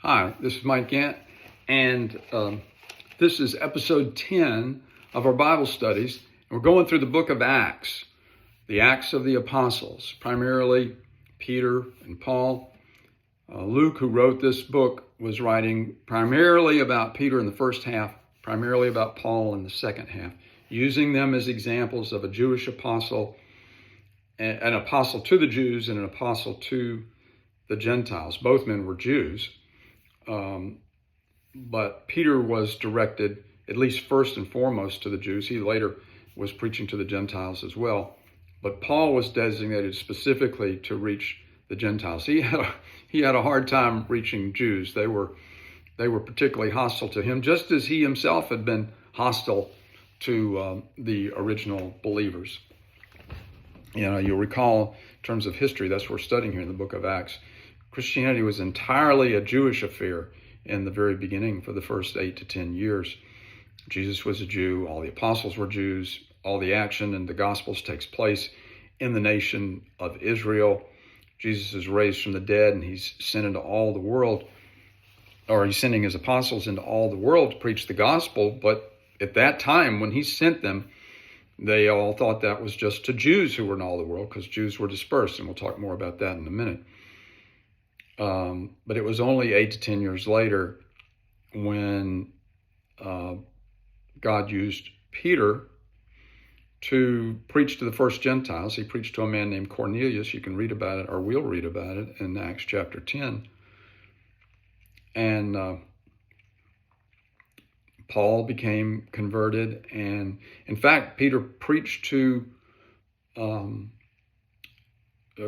Hi, this is Mike Gant, and this is episode 10 of our Bible studies. We're going through the book of Acts, the Acts of the Apostles, primarily Peter and Paul. Luke, who wrote this book, was writing primarily about Peter in the first half, primarily about Paul in the second half, using them as examples of a Jewish apostle, an apostle to the Jews and an apostle to the Gentiles. Both men were Jews. But Peter was directed, at least first and foremost, to the Jews. He later was preaching to the Gentiles as well. But Paul was designated specifically to reach the Gentiles. He had a hard time reaching Jews. They were particularly hostile to him, just as he himself had been hostile to the original believers. You'll recall, in terms of history, that's what we're studying here in the book of Acts. Christianity was entirely a Jewish affair in the very beginning for the first 8 to 10 years. Jesus was a Jew. All the apostles were Jews. All the action in the Gospels takes place in the nation of Israel. Jesus is raised from the dead, and he's sent into all the world, or he's sending his apostles into all the world to preach the gospel. But at that time, when he sent them, they all thought that was just to Jews who were in all the world, because Jews were dispersed, and we'll talk more about that in a minute. But it was only 8 to 10 years later when God used Peter to preach to the first Gentiles. He preached to a man named Cornelius. You can read about it, or we'll read about it, in Acts chapter 10. And Paul became converted. And in fact, Peter preached to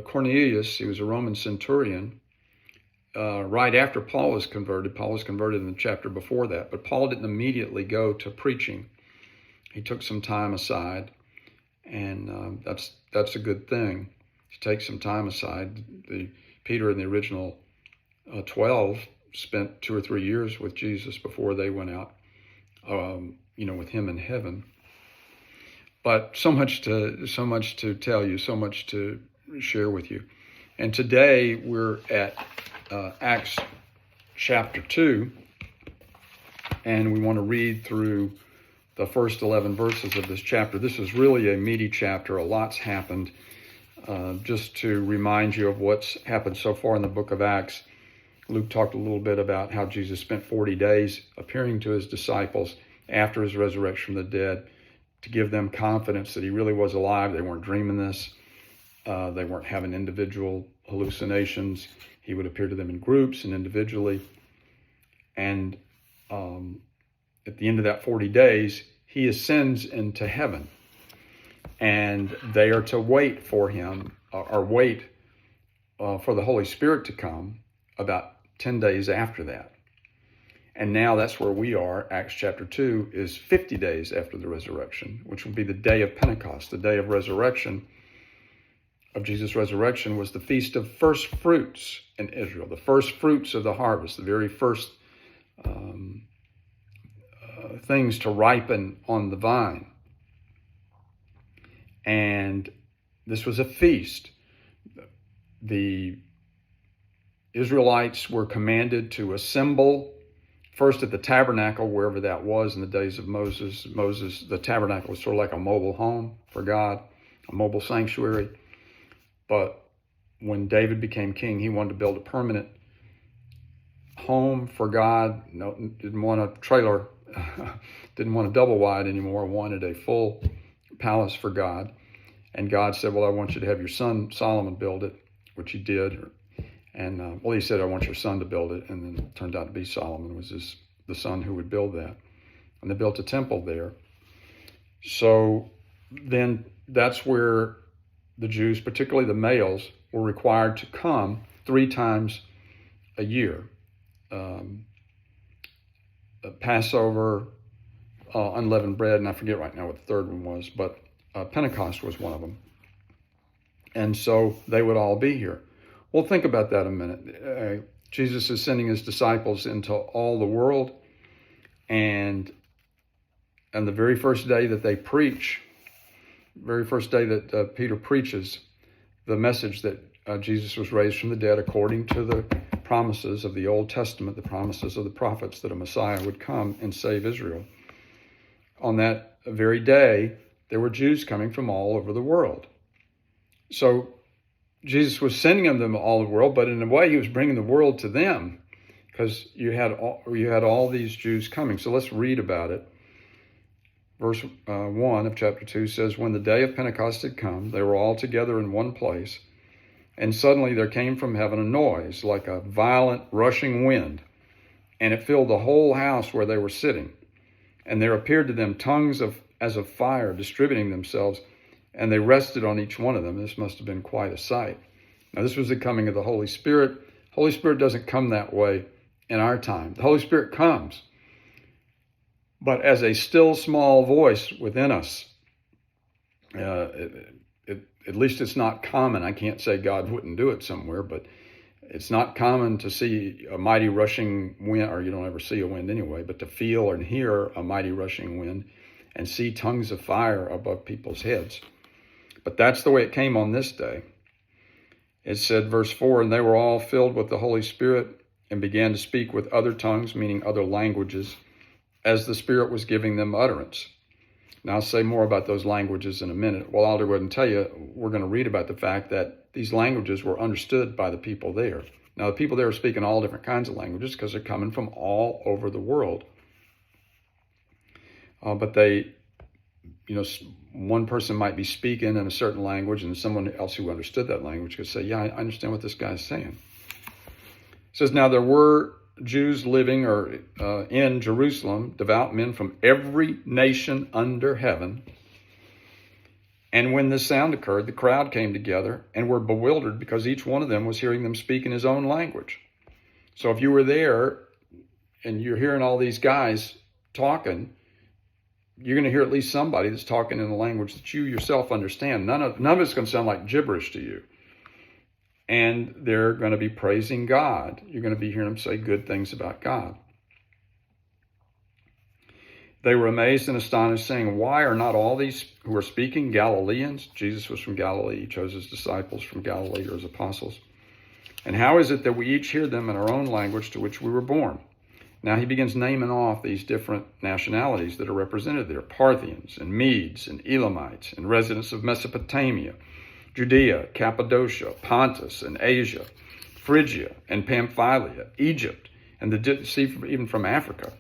Cornelius. He was a Roman centurion. Right after Paul was converted. Paul was converted in the chapter before that, but Paul didn't immediately go to preaching. He took some time aside, and that's a good thing, to take some time aside. Peter and the original 12 spent 2 or 3 years with Jesus before they went out, with him in heaven. But so much to tell you, so much to share with you. And today we're at Acts chapter 2, and we want to read through the first 11 verses of this chapter. This is really a meaty chapter. A lot's happened. Just to remind you of what's happened so far in the book of Acts, Luke talked a little bit about how Jesus spent 40 days appearing to his disciples after his resurrection from the dead, to give them confidence that he really was alive. They weren't dreaming this. They weren't having individual hallucinations. He would appear to them in groups and individually. And at the end of that 40 days, he ascends into heaven. And they are to wait for him, or wait for the Holy Spirit to come about 10 days after that. And now that's where we are. Acts chapter 2 is 50 days after the resurrection, which will be the day of Pentecost. The day of resurrection, of Jesus' resurrection, was the feast of first fruits in Israel, the first fruits of the harvest, the very first things to ripen on the vine. And this was a feast. The Israelites were commanded to assemble first at the tabernacle, wherever that was in the days of Moses. The tabernacle was sort of like a mobile home for God, a mobile sanctuary. But when David became king, he wanted to build a permanent home for God. No, didn't want a trailer, didn't want a double wide anymore, wanted a full palace for God. And God said, well, I want you to have your son Solomon build it, which he did. And he said, I want your son to build it. And then it turned out to be Solomon was the son who would build that. And they built a temple there. So then that's where the Jews, particularly the males, were required to come 3 times a year. Passover, unleavened bread, and I forget right now what the third one was, but Pentecost was one of them. And so they would all be here. Well, think about that a minute. Jesus is sending his disciples into all the world, and the very first day that they preach, very first day that Peter preaches the message that Jesus was raised from the dead according to the promises of the Old Testament, the promises of the prophets that a Messiah would come and save Israel. On that very day, there were Jews coming from all over the world. So Jesus was sending them all over the world, but in a way he was bringing the world to them, because you had all these Jews coming. So let's read about it. Verse 1 of chapter 2 says, "When the day of Pentecost had come, they were all together in one place, and suddenly there came from heaven a noise like a violent rushing wind, and it filled the whole house where they were sitting. And there appeared to them tongues as of fire distributing themselves, and they rested on each one of them." This must have been quite a sight. Now, this was the coming of the Holy Spirit. Holy Spirit doesn't come that way in our time. The Holy Spirit comes, but as a still small voice within us. At least it's not common. I can't say God wouldn't do it somewhere, but it's not common to see a mighty rushing wind, or you don't ever see a wind anyway, but to feel and hear a mighty rushing wind and see tongues of fire above people's heads. But that's the way it came on this day. It said, verse 4, "And they were all filled with the Holy Spirit and began to speak with other tongues," meaning other languages, "as the Spirit was giving them utterance." Now, I'll say more about those languages in a minute. Well, I'll go ahead and tell you, we're going to read about the fact that these languages were understood by the people there. Now, the people there are speaking all different kinds of languages because they're coming from all over the world. But they, one person might be speaking in a certain language, and someone else who understood that language could say, "Yeah, I understand what this guy's saying." It says, "Now there were Jews living in Jerusalem, devout men from every nation under heaven. And when this sound occurred, the crowd came together and were bewildered because each one of them was hearing them speak in his own language." So if you were there and you're hearing all these guys talking, you're going to hear at least somebody that's talking in a language that you yourself understand. None of it's going to sound like gibberish to you. And they're going to be praising God. You're going to be hearing them say good things about God. They were amazed and astonished, saying, "Why are not all these who are speaking Galileans?" Jesus was from Galilee. He chose his disciples from Galilee, or his apostles. "And how is it that we each hear them in our own language to which we were born?" Now he begins naming off these different nationalities that are represented there: Parthians and Medes and Elamites and residents of Mesopotamia, Judea, Cappadocia, Pontus and Asia, Phrygia and Pamphylia, Egypt, and even from Africa,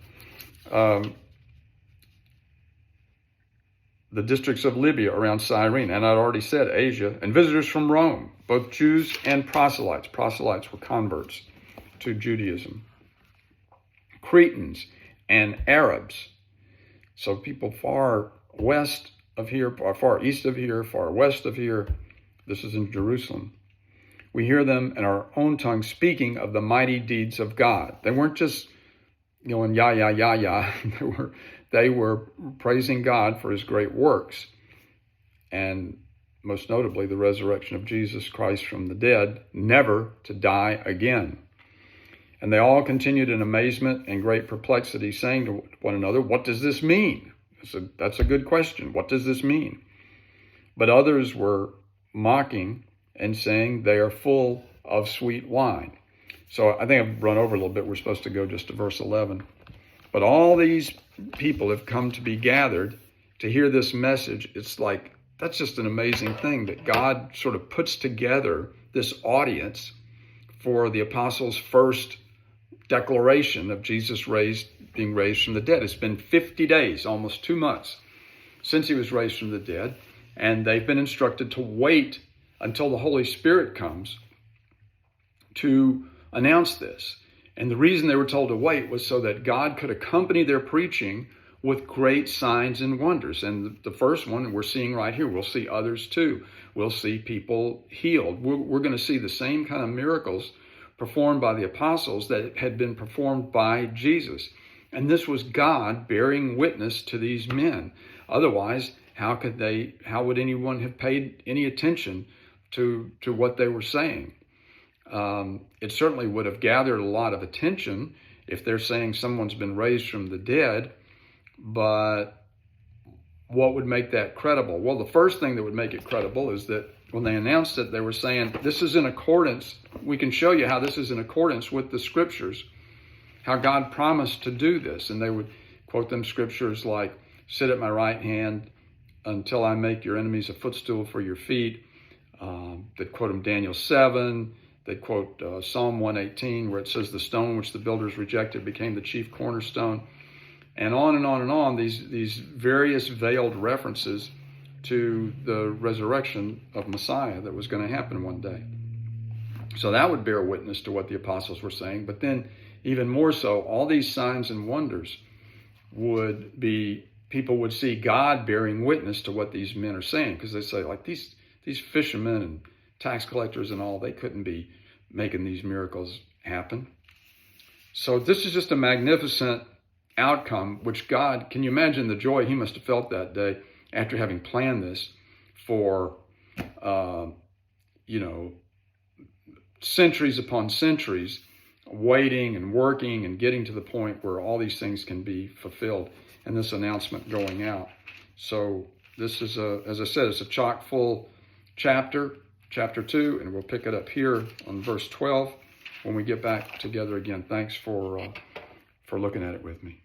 the districts of Libya around Cyrene, and I'd already said Asia, and visitors from Rome, both Jews and proselytes. Proselytes were converts to Judaism. Cretans and Arabs. So people far west of here, far east of here, far west of here. This is in Jerusalem. We hear them in our own tongue speaking of the mighty deeds of God. They weren't just, in yah, yah, yah, yah. They were praising God for his great works. And most notably, the resurrection of Jesus Christ from the dead, never to die again. And they all continued in amazement and great perplexity, saying to one another, "What does this mean?" That's a good question. What does this mean? But others were mocking and saying, "They are full of sweet wine." So I think I've run over a little bit. We're supposed to go just to verse 11. But all these people have come to be gathered to hear this message. It's like, that's just an amazing thing that God sort of puts together this audience for the apostles' first declaration of Jesus being raised from the dead. It's been 50 days, almost 2 months, since he was raised from the dead, and they've been instructed to wait until the Holy Spirit comes to announce this. And the reason they were told to wait was so that God could accompany their preaching with great signs and wonders. And the first one we're seeing right here, we'll see others too. We'll see people healed. We're going to see the same kind of miracles performed by the apostles that had been performed by Jesus. And this was God bearing witness to these men. Otherwise, how would anyone have paid any attention to what they were saying? It certainly would have gathered a lot of attention if they're saying someone's been raised from the dead, but what would make that credible? Well, the first thing that would make it credible is that when they announced it, they were saying, this is in accordance, we can show you how this is in accordance with the scriptures, how God promised to do this. And they would quote them scriptures like, sit at my right hand until I make your enemies a footstool for your feet. They'd quote them Daniel 7. They'd quote Psalm 118, where it says, the stone which the builders rejected became the chief cornerstone. And on and on and on, these various veiled references to the resurrection of Messiah that was going to happen one day. So that would bear witness to what the apostles were saying. But then even more so, all these signs and wonders would be, people would see God bearing witness to what these men are saying, because they say, like, these fishermen and tax collectors and all, they couldn't be making these miracles happen. So this is just a magnificent outcome, which God, can you imagine the joy he must have felt that day after having planned this for, centuries upon centuries, waiting and working and getting to the point where all these things can be fulfilled, and this announcement going out. So this is, as I said, it's a chock full chapter 2, and we'll pick it up here on verse 12 when we get back together again. Thanks for looking at it with me.